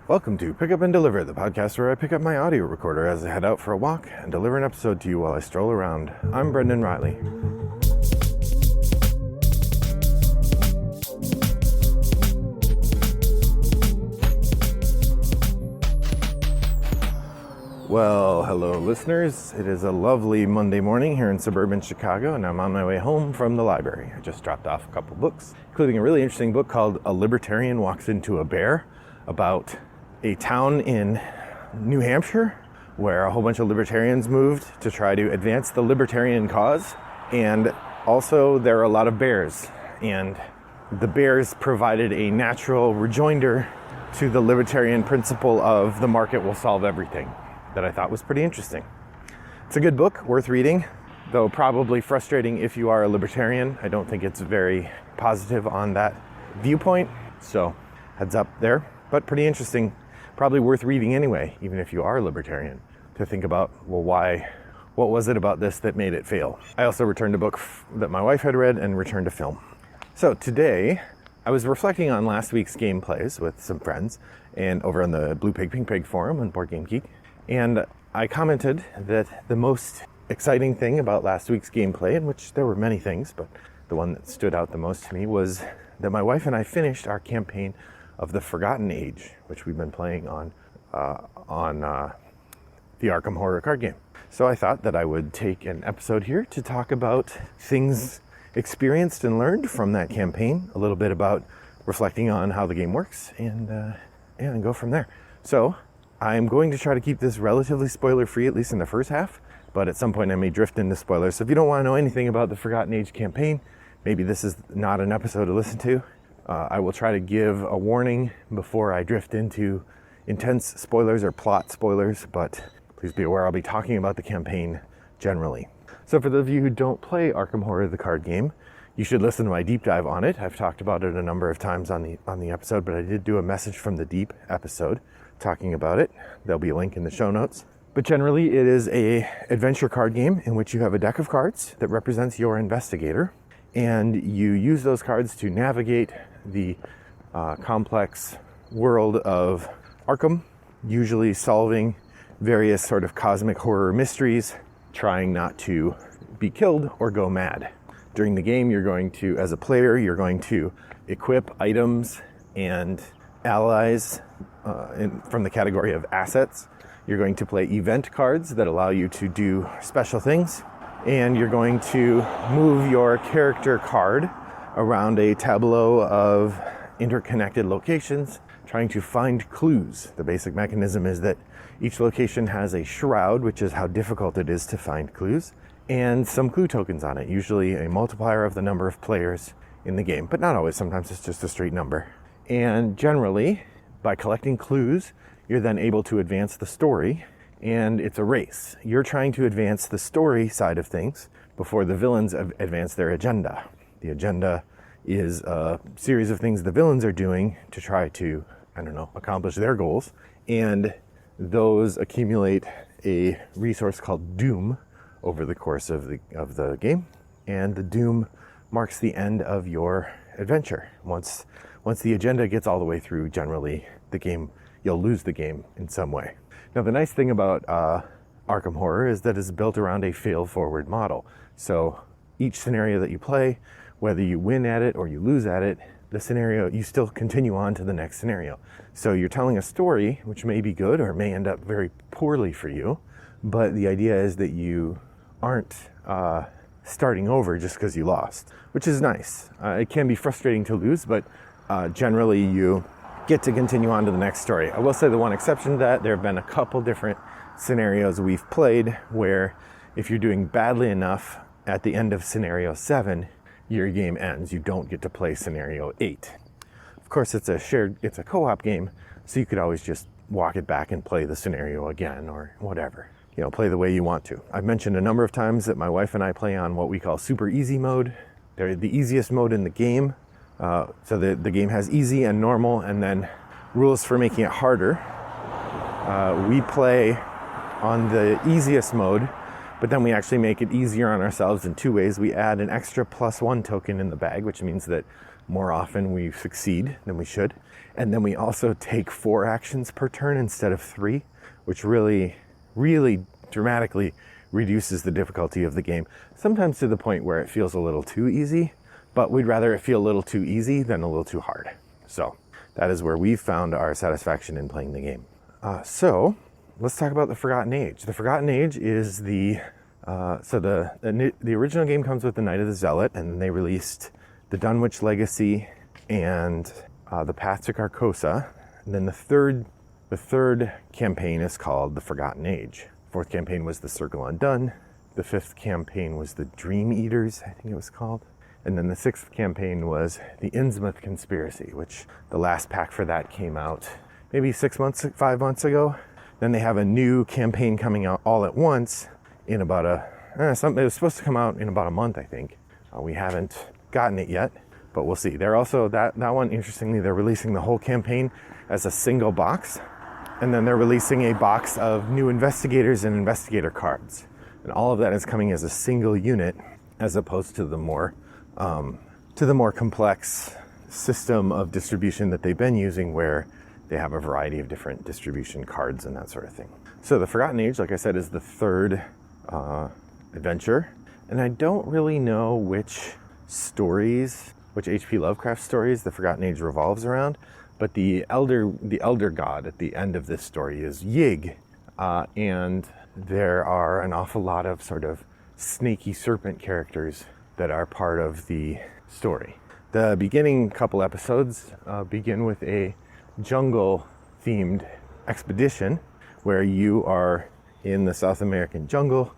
Welcome to Pick Up and Deliver, the podcast where I pick up my audio recorder as I head out for a walk and deliver an episode to you while I stroll around. I'm Brendan Riley. Well, hello listeners. It is a lovely Monday morning here in suburban Chicago, and I'm on my way home from the library. I just dropped off a couple books, including a really interesting book called A Libertarian Walks Into a Bear, about a town in New Hampshire where a whole bunch of libertarians moved to try to advance the libertarian cause. And also there are a lot of bears, and the bears provided a natural rejoinder to the libertarian principle of the market will solve everything that I thought was pretty interesting. It's a good book, worth reading, though probably frustrating if you are a libertarian. I don't think it's very positive on that viewpoint, so heads up there. But pretty interesting, probably worth reading anyway, even if you are a libertarian, to think about, well, what was it about this that made it fail? I also returned a book that my wife had read and returned a film. So today, I was reflecting on last week's gameplays with some friends and over on the Blue Pig Pink Pig forum on Board Game Geek. And I commented that the most exciting thing about last week's gameplay, in which there were many things, but the one that stood out the most to me was that my wife and I finished our campaign of The Forgotten Age, which we've been playing on the Arkham Horror card game. So I thought that I would take an episode here to talk about things experienced and learned from that campaign, a little bit about reflecting on how the game works, and go from there. So I'm going to try to keep this relatively spoiler-free, at least in the first half, but at some point I may drift into spoilers. So if you don't want to know anything about the Forgotten Age campaign, maybe this is not an episode to listen to. I will try to give a warning before I drift into intense spoilers or plot spoilers, but please be aware I'll be talking about the campaign generally. So for those of you who don't play Arkham Horror, the card game, you should listen to my deep dive on it. I've talked about it a number of times on the episode, but I did do a message from the deep episode talking about it. There'll be a link in the show notes. But generally, it is a adventure card game in which you have a deck of cards that represents your investigator, and you use those cards to navigate the complex world of Arkham, usually solving various sort of cosmic horror mysteries, trying not to be killed or go mad. During the game, as a player, you're going to equip items and allies from the category of assets. You're going to play event cards that allow you to do special things, and you're going to move your character card around a tableau of interconnected locations, trying to find clues. The basic mechanism is that each location has a shroud, which is how difficult it is to find clues, and some clue tokens on it, usually a multiplier of the number of players in the game, but not always. Sometimes it's just a straight number. And generally, by collecting clues, you're then able to advance the story, and it's a race. You're trying to advance the story side of things before the villains advance their agenda. The agenda is a series of things the villains are doing to try to, accomplish their goals, and those accumulate a resource called Doom over the course of the game, and the Doom marks the end of your adventure. Once the agenda gets all the way through, generally the game, you'll lose the game in some way. Now, the nice thing about Arkham Horror is that it's built around a fail-forward model. So each scenario that you play, whether you win at it or you lose at it, the scenario, you still continue on to the next scenario. So you're telling a story, which may be good or may end up very poorly for you, but the idea is that you aren't starting over just because you lost, which is nice. It can be frustrating to lose, but generally you get to continue on to the next story. I will say the one exception to that, there have been a couple different scenarios we've played where if you're doing badly enough at the end of scenario 7, your game ends. You don't get to play scenario 8. Of course, it's a co-op game, so you could always just walk it back and play the scenario again or whatever. Play the way you want to. I've mentioned a number of times that my wife and I play on what we call super easy mode. They're the easiest mode in the game. So the game has easy and normal, and then rules for making it harder. We play on the easiest mode, but then we actually make it easier on ourselves in two ways. We add an extra +1 token in the bag, which means that more often we succeed than we should. And then we also take 4 actions per turn instead of 3, which really, really dramatically reduces the difficulty of the game. Sometimes to the point where it feels a little too easy, but we'd rather it feel a little too easy than a little too hard. So that is where we've found our satisfaction in playing the game. So let's talk about the Forgotten Age. The Forgotten Age is the original game comes with the Night of the Zealot, and then they released the Dunwich Legacy and the Path to Carcosa. And then the third campaign is called the Forgotten Age. Fourth campaign was the Circle Undone. The 5th campaign was the Dream Eaters, I think it was called. And then the 6th campaign was the Innsmouth Conspiracy, which the last pack for that came out maybe 5 months ago. Then they have a new campaign coming out all at once in about it was supposed to come out in about a month, I think. We haven't gotten it yet, but we'll see. They're also, that one, interestingly, they're releasing the whole campaign as a single box, and then they're releasing a box of new investigators and investigator cards. And all of that is coming as a single unit, as opposed to the more complex system of distribution that they've been using, where they have a variety of different distribution cards and that sort of thing. So the Forgotten Age, like I said, is the 3rd adventure, and I don't really know which H.P. Lovecraft stories the Forgotten Age revolves around, but the elder god at the end of this story is Yig, and there are an awful lot of sort of snaky serpent characters that are part of the story. The beginning couple episodes begin with a jungle-themed expedition where you are in the South American jungle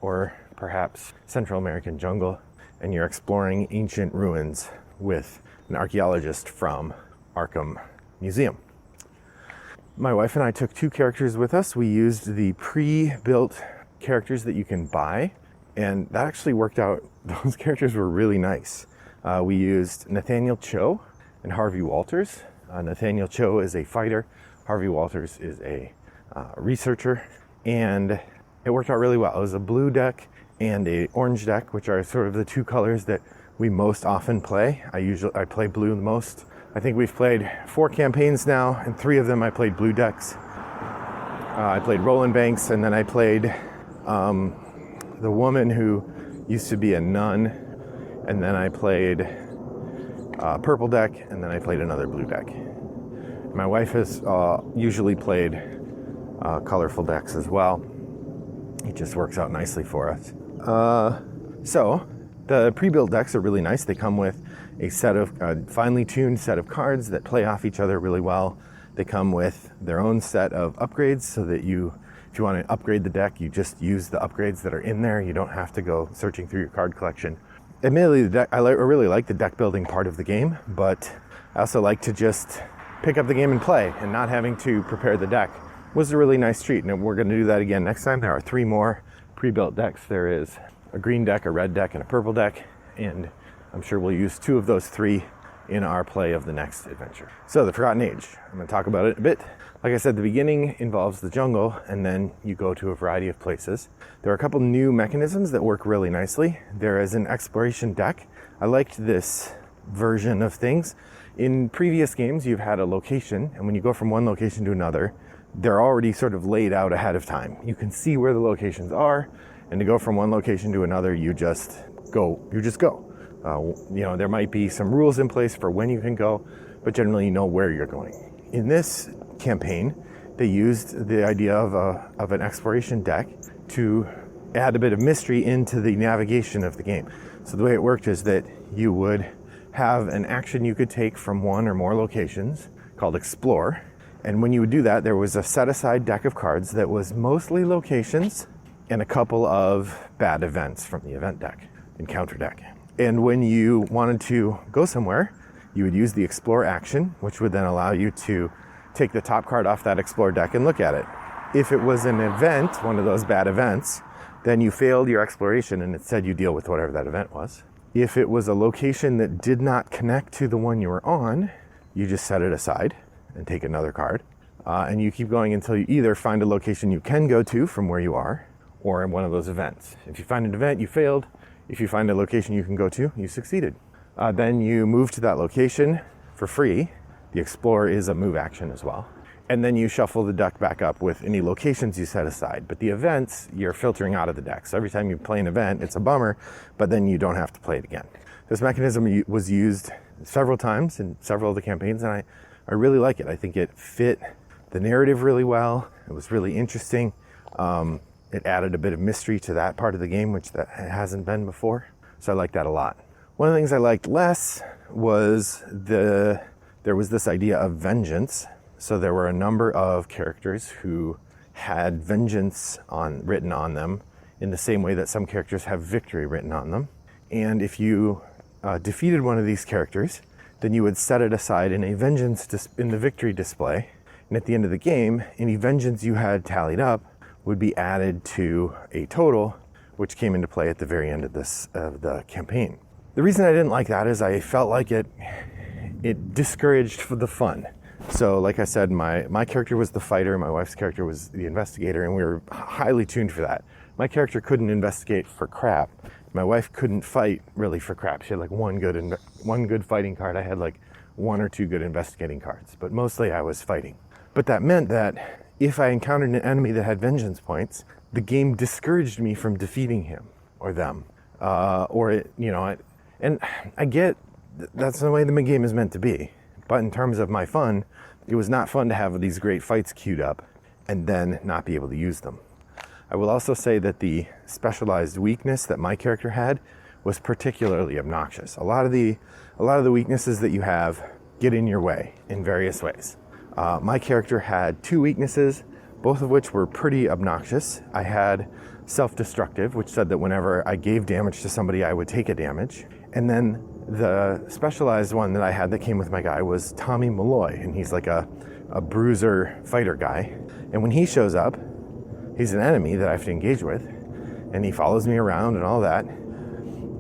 or perhaps Central American jungle, and you're exploring ancient ruins with an archaeologist from Arkham Museum. My wife and I took 2 characters with us. We used the pre-built characters that you can buy, and that actually worked out. Those characters were really nice. We used Nathaniel Cho and Harvey Walters. Nathaniel Cho is a fighter. Harvey Walters is a researcher, and it worked out really well. It was a blue deck and a orange deck, which are sort of the 2 colors that we most often play. I play blue the most. I think we've played 4 campaigns now, and 3 of them I played blue decks. I played Roland Banks, and then I played the woman who used to be a nun, and then I played purple deck, and then I played another blue deck. My wife has usually played colorful decks as well. It just works out nicely for us. So the pre-built decks are really nice. They come with a set of finely tuned set of cards that play off each other really well. They come with their own set of upgrades, so that if you want to upgrade the deck, you just use the upgrades that are in there. You don't have to go searching through your card collection. Admittedly, I really like the deck building part of the game, but I also like to just pick up the game and play, and not having to prepare the deck was a really nice treat. And we're going to do that again next time. There are 3 more pre-built decks. There is a green deck, a red deck, and a purple deck, and I'm sure we'll use 2 of those 3 in our play of the next adventure. So the Forgotten Age, I'm going to talk about it a bit. Like I said, the beginning involves the jungle, and then you go to a variety of places. There are a couple new mechanisms that work really nicely. There is an exploration deck. I liked this version of things. In previous games, you've had a location, and when you go from one location to another, they're already sort of laid out ahead of time. You can see where the locations are, and to go from one location to another, you just go. There might be some rules in place for when you can go, but generally you know where you're going. In this campaign, they used the idea of an exploration deck to add a bit of mystery into the navigation of the game. So the way it worked is that you would have an action you could take from one or more locations called Explore. And when you would do that, there was a set-aside deck of cards that was mostly locations and a couple of bad events from the event deck, encounter deck. And when you wanted to go somewhere, you would use the Explore action, which would then allow you to take the top card off that Explore deck and look at it. If it was an event, one of those bad events, then you failed your exploration and it said you deal with whatever that event was. If it was a location that did not connect to the one you were on, you just set it aside and take another card. And you keep going until you either find a location you can go to from where you are, or in one of those events. If you find an event, you failed. If you find a location you can go to, you succeeded. Then you move to that location for free. The Explore is a move action as well. And then you shuffle the deck back up with any locations you set aside. But the events, you're filtering out of the deck. So every time you play an event, it's a bummer, but then you don't have to play it again. This mechanism was used several times in several of the campaigns, and I really like it. I think it fit the narrative really well. It was really interesting. It added a bit of mystery to that part of the game, which that hasn't been before. So I like that a lot. One of the things I liked less was there was this idea of vengeance. So there were a number of characters who had vengeance written on them in the same way that some characters have victory written on them. And if you defeated one of these characters, then you would set it aside in a vengeance in the victory display. And at the end of the game, any vengeance you had tallied up would be added to a total, which came into play at the very end of the campaign. The reason I didn't like that is I felt like it discouraged the fun. So like I said, my character was the fighter, my wife's character was the investigator, and we were highly tuned for that. My character couldn't investigate for crap. My wife couldn't fight really for crap. She had like one good fighting card. I had like 1 or 2 good investigating cards, but mostly I was fighting. But that meant that if I encountered an enemy that had vengeance points, the game discouraged me from defeating him or them. And I get that's the way the game is meant to be. But in terms of my fun, it was not fun to have these great fights queued up and then not be able to use them. I will also say that the specialized weakness that my character had was particularly obnoxious. A lot of the weaknesses that you have get in your way in various ways. My character had 2 weaknesses, both of which were pretty obnoxious. I had self-destructive, which said that whenever I gave damage to somebody, I would take a damage. And then the specialized one that I had that came with my guy was Tommy Malloy, and he's like a bruiser fighter guy. And when he shows up, he's an enemy that I have to engage with, and he follows me around and all that.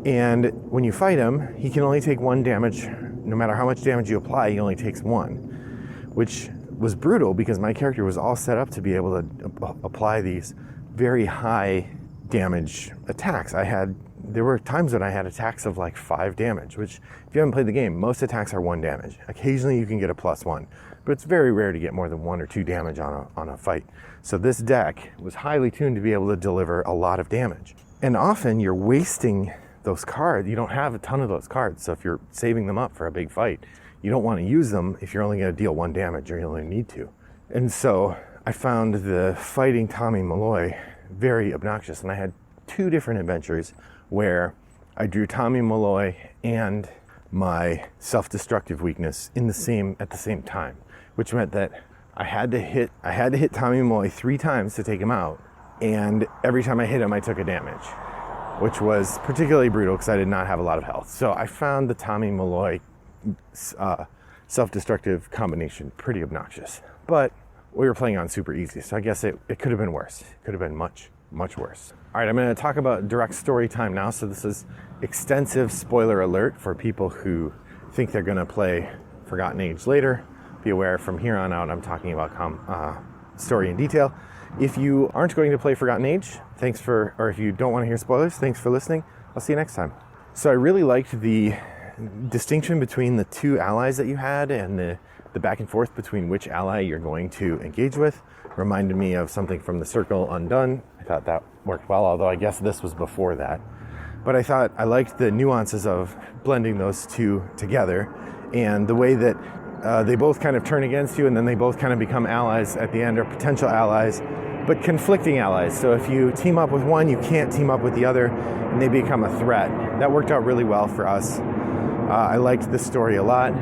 And when you fight him, he can only take 1 damage. No matter how much damage you apply, he only takes 1, which was brutal because my character was all set up to be able to apply these very high damage attacks. There were times when I had attacks of like 5 damage, which if you haven't played the game, most attacks are 1 damage. Occasionally you can get a +1, but it's very rare to get more than 1 or 2 damage on a fight. So this deck was highly tuned to be able to deliver a lot of damage. And often you're wasting those cards. You don't have a ton of those cards. So if you're saving them up for a big fight, you don't want to use them if you're only going to deal 1 damage or you only need to. And so I found the fighting Tommy Malloy very obnoxious. And I had 2 different adventures where I drew Tommy Malloy and my self-destructive weakness at the same time, which meant that I had to hit Tommy Malloy 3 times to take him out, and every time I hit him, I took a damage, which was particularly brutal because I did not have a lot of health. So I found the Tommy Malloy self-destructive combination pretty obnoxious, but we were playing on super easy, so I guess it could have been worse. It could have been much worse. All right, I'm going to talk about direct story time now. So this is extensive spoiler alert for people who think they're going to play Forgotten Age later. Be aware from here on out, I'm talking about story in detail. If you aren't going to play Forgotten Age, or if you don't want to hear spoilers, thanks for listening. I'll see you next time. So I really liked the distinction between the 2 allies that you had and the back and forth between which ally you're going to engage with. Reminded me of something from The Circle Undone. I thought that worked well, although I guess this was before that. But I thought I liked the nuances of blending those 2 together and the way that they both kind of turn against you and then they both kind of become allies at the end, or potential allies, but conflicting allies. So if you team up with one, you can't team up with the other and they become a threat. That worked out really well for us. I liked this story a lot.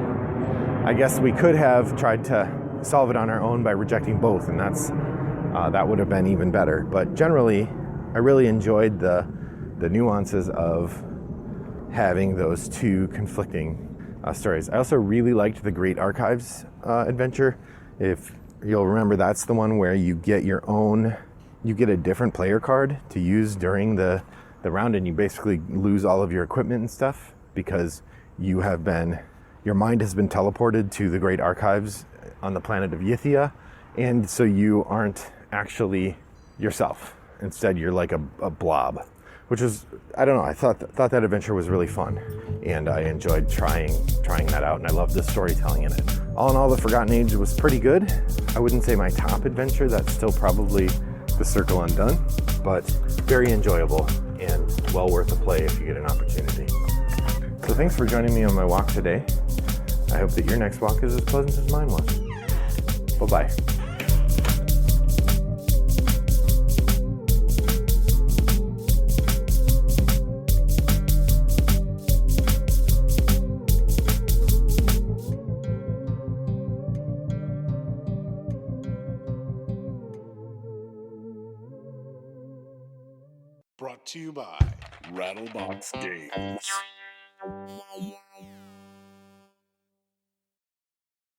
I guess we could have tried to solve it on our own by rejecting both, and that would have been even better. But generally, I really enjoyed the nuances of having those 2 conflicting stories. I also really liked the Great Archives adventure. If you'll remember, that's the one where you get a different player card to use during the round, and you basically lose all of your equipment and stuff because your mind has been teleported to the Great Archives on the planet of Yithia, and so you aren't actually yourself. Instead, you're like a blob, which was, I don't know, I thought that adventure was really fun, and I enjoyed trying that out, and I loved the storytelling in it. All in all, The Forgotten Age was pretty good. I wouldn't say my top adventure, that's still probably The Circle Undone, but very enjoyable and well worth a play if you get an opportunity. So thanks for joining me on my walk today. I hope that your next walk is as pleasant as mine was. Bye-bye. Brought to you by Rattlebox Games.